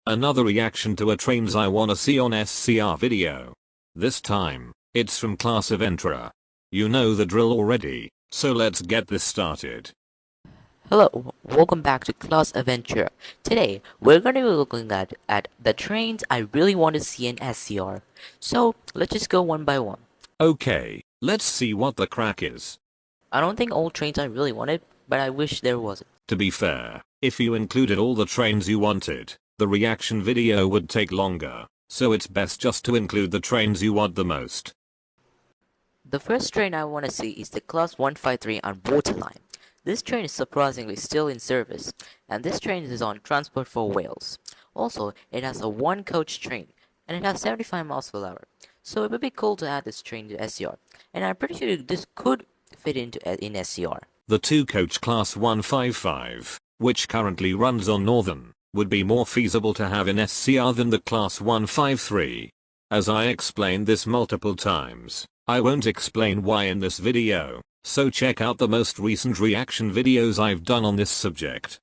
Another reaction to a trains I wanna see on SCR video. This time, it's from ClassAventra. You know the drill already, so let's get this started. Hello, welcome back to ClassAventra. Today, we're going to be looking at the trains I really want to see in SCR. So, let's just go one by one. Okay, let's see what the crack is. I don't think all trains I really wanted, but I wish there wasn't. To be fair, if you included all the trains you wanted, the reaction video would take longer, so it's best just to include the trains you want the most. The first train I want to see is the Class 153 on Waterline. This train is surprisingly still in service, and this train is on Transport for Wales. Also, it has a one-coach train, and it has 75 miles per hour. So it would be cool to add this train to SCR, and I'm pretty sure this could fit in SCR. The two-coach Class 155, which currently runs on Northern, would be more feasible to have in SCR than the Class 153. As I explained this multiple times, I won't explain why in this video, so check out the most recent reaction videos I've done on this subject.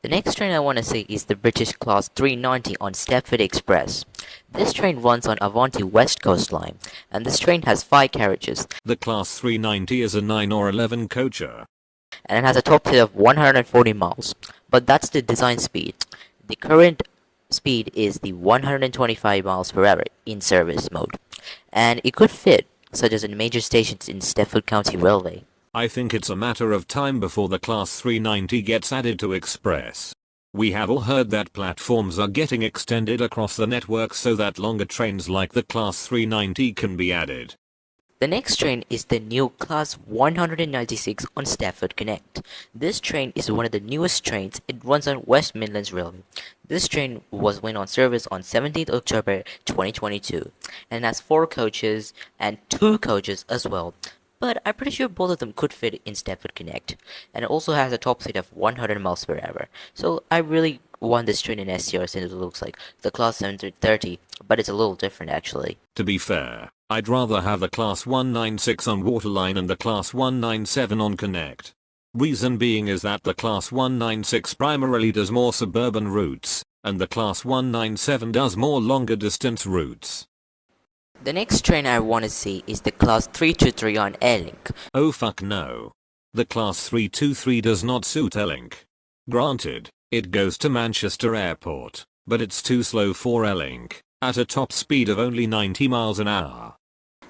The next train I want to see is the British Class 390 on Stepford Express. This train runs on Avanti West Coast Line, and this train has 5 carriages. The Class 390 is a 9 or 11 coacher, And it has a top speed of 140 miles, but that's the design speed. The current speed is the 125 miles per hour in service mode, and it could fit, such as in major stations in Stepford County Railway. I think it's a matter of time before the Class 390 gets added to Express. We have all heard that platforms are getting extended across the network so that longer trains like the Class 390 can be added. The next train is the new Class 196 on Stafford Connect. This train is one of the newest trains. It runs on West Midlands Railway. This train went on service on 17th October 2022 and has 4 coaches and 2 coaches as well. But I'm pretty sure both of them could fit in Stafford Connect, and it also has a top speed of 100 miles per hour. So I really want this train in SCR since it looks like the Class 730, but it's a little different actually. To be fair, I'd rather have the Class 196 on Waterline and the Class 197 on Connect. Reason being is that the Class 196 primarily does more suburban routes, and the Class 197 does more longer distance routes. The next train I want to see is the Class 323 on Airlink. Oh fuck no. The Class 323 does not suit Airlink. Granted, it goes to Manchester Airport, but it's too slow for Airlink, at a top speed of only 90 miles an hour.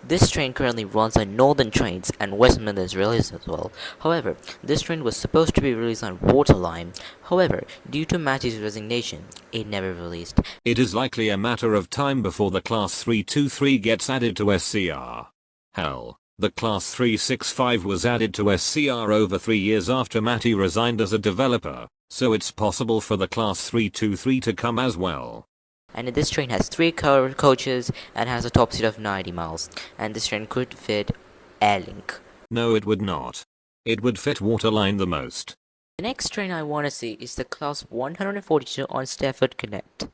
This train currently runs on Northern Trains and West Midlands Railways as well. However, this train was supposed to be released on Waterline. However, due to Matty's resignation, it never released. It is likely a matter of time before the Class 323 gets added to SCR. Hell, the Class 365 was added to SCR over 3 years after Matty resigned as a developer, so it's possible for the Class 323 to come as well. And this train has 3 coaches and has a top speed of 90 miles. And this train could fit Airlink. No, it would not. It would fit Waterline the most. The next train I want to see is the Class 142 on Stafford Connect.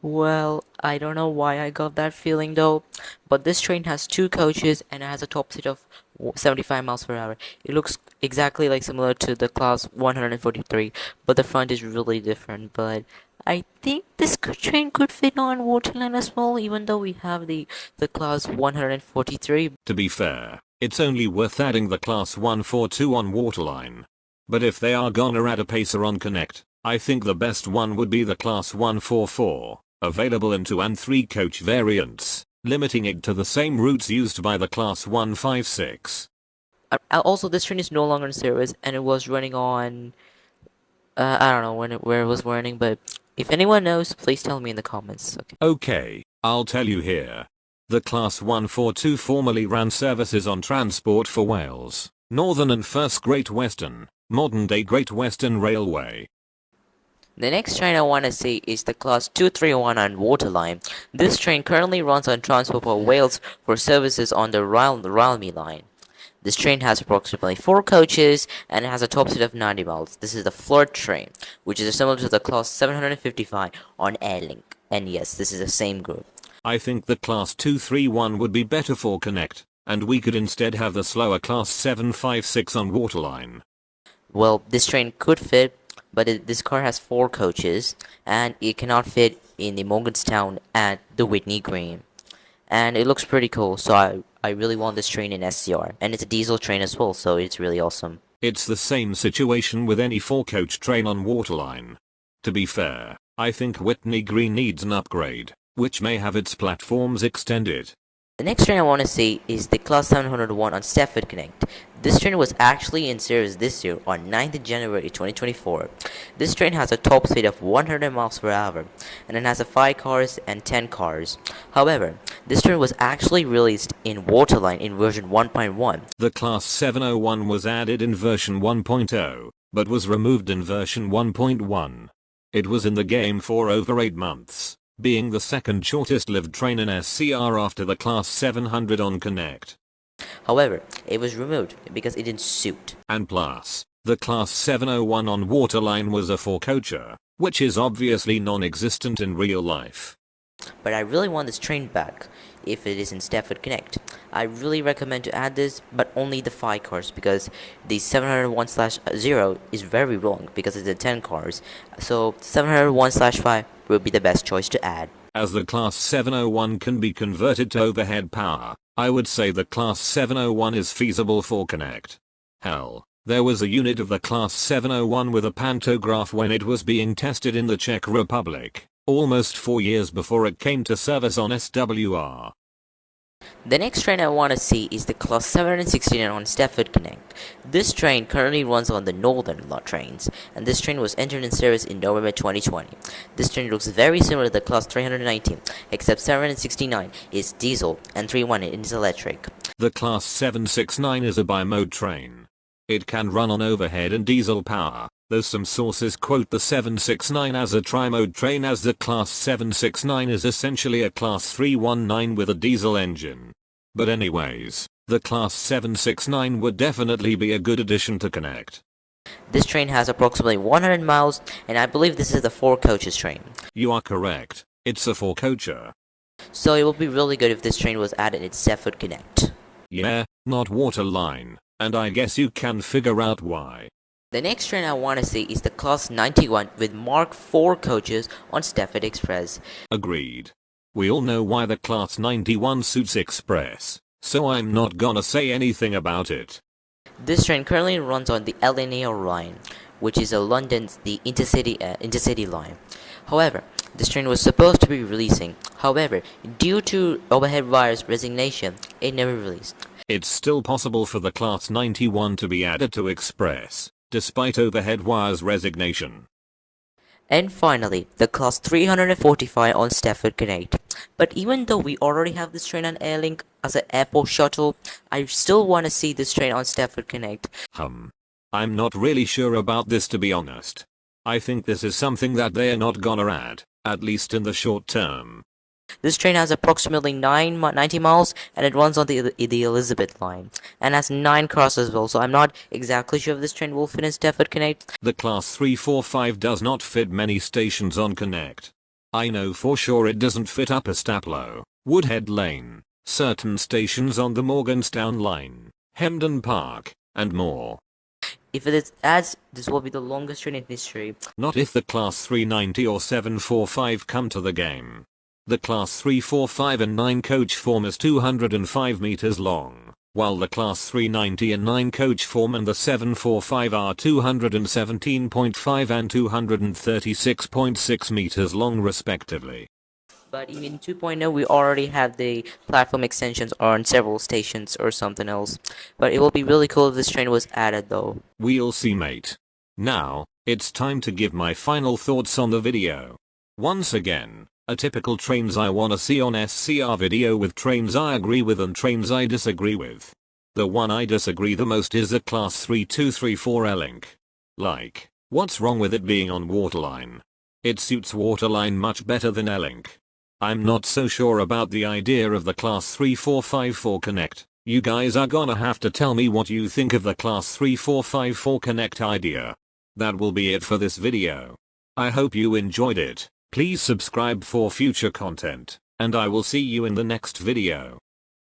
Well, I don't know why I got that feeling though, but this train has 2 coaches and it has a top speed of 75 miles per hour. It looks exactly like similar to the Class 143, but the front is really different. But I think this train could fit on Waterline as well, even though we have the Class 143. To be fair, it's only worth adding the Class 142 on Waterline. But if they are gonna add a pacer on Connect, I think the best one would be the Class 144, available in 2 and 3 coach variants, limiting it to the same routes used by the Class 156. Also, this train is no longer in service, and it was running on... I don't know where it was running, but if anyone knows, please tell me in the comments. Okay, I'll tell you here. The Class 142 formerly ran services on Transport for Wales, Northern and First Great Western, modern-day Great Western Railway. The next train I want to see is the Class 231 on Waterline. This train currently runs on Transport for Wales for services on the Rylme line. This train has approximately 4 coaches and it has a top speed of 90 miles. This is the floor train, which is similar to the Class 755 on Airlink. And yes, this is the same group. I think the Class 231 would be better for Connect, and we could instead have the slower Class 756 on Waterline. Well, this train could fit, but this car has 4 coaches, and it cannot fit in the Morgantown at the Whitney Green. And it looks pretty cool, so I really want this train in SCR. And it's a diesel train as well, so it's really awesome. It's the same situation with any 4-coach train on Waterline. To be fair, I think Whitney Green needs an upgrade, which may have its platforms extended. The next train I want to see is the Class 701 on Stafford Connect. This train was actually in service this year on 9th January 2024. This train has a top speed of 100 miles per hour, and it has 5 cars and 10 cars. However, this train was actually released in Waterline in version 1.1. The Class 701 was added in version 1.0, but was removed in version 1.1. It was in the game for over 8 months, being the second shortest lived train in SCR after the Class 700 on Connect. However, it was removed because it didn't suit. And plus, the Class 701 on Waterline was a 4-coacher, which is obviously non-existent in real life. But I really want this train back if it is in Stafford Connect. I really recommend to add this, but only the 5 cars, because the 701/0 is very wrong because it's the 10 cars. So 701/5 would be the best choice to add. As the Class 701 can be converted to overhead power, I would say the Class 701 is feasible for Connect. Hell, there was a unit of the Class 701 with a pantograph when it was being tested in the Czech Republic, almost 4 years before it came to service on SWR. The next train I want to see is the Class 769 on Stafford Connect. This train currently runs on the Northern Lot trains, and this train was entered in service in November 2020. This train looks very similar to the Class 319, except 769 is diesel and 319 is electric. The Class 769 is a bi-mode train. It can run on overhead and diesel power, though some sources quote the 769 as a tri-mode train, as the Class 769 is essentially a Class 319 with a diesel engine. But anyways, the Class 769 would definitely be a good addition to Connect. This train has approximately 100 miles, and I believe this is the 4 coaches train. You are correct, it's a 4-coacher. So it would be really good if this train was added in Stafford Connect. Yeah, not Waterline, and I guess you can figure out why. The next train I want to see is the Class 91 with Mark IV coaches on Stafford Express. Agreed. We all know why the Class 91 suits Express, so I'm not gonna say anything about it. This train currently runs on the LNAR line, which is London's the intercity line. However, this train was supposed to be releasing. However, due to overhead wires resignation, it never released. It's still possible for the Class 91 to be added to Express, despite overhead wires resignation. And finally, the Class 345 on Stafford Connect. But even though we already have this train on Airlink as an airport shuttle, I still want to see this train on Stafford Connect. I'm not really sure about this, to be honest. I think this is something that they're not gonna add, at least in the short term. This train has approximately 90 miles, and it runs on the Elizabeth line, and has 9 cars as well, so I'm not exactly sure if this train will fit in Stafford Connect. The Class 345 does not fit many stations on Connect. I know for sure it doesn't fit Upper Staplow, Woodhead Lane, certain stations on the Morgantown line, Hemden Park, and more. If it adds, this will be the longest train in history. Not if the Class 390 or 745 come to the game. The Class 345 and 9-coach form is 205 meters long, while the Class 390 and 9-coach form and the 745 are 217.5 and 236.6 meters long respectively. But in 2.0 we already have the platform extensions on several stations or something else. But it will be really cool if this train was added though. We'll see, mate. Now, it's time to give my final thoughts on the video. Once again, a typical trains I wanna see on SCR video with trains I agree with and trains I disagree with. The one I disagree the most is the Class 3234 L-Link. Like, what's wrong with it being on Waterline? It suits Waterline much better than L-Link. I'm not so sure about the idea of the Class 3454 Connect. You guys are gonna have to tell me what you think of the Class 3454 Connect idea. That will be it for this video. I hope you enjoyed it. Please subscribe for future content, and I will see you in the next video.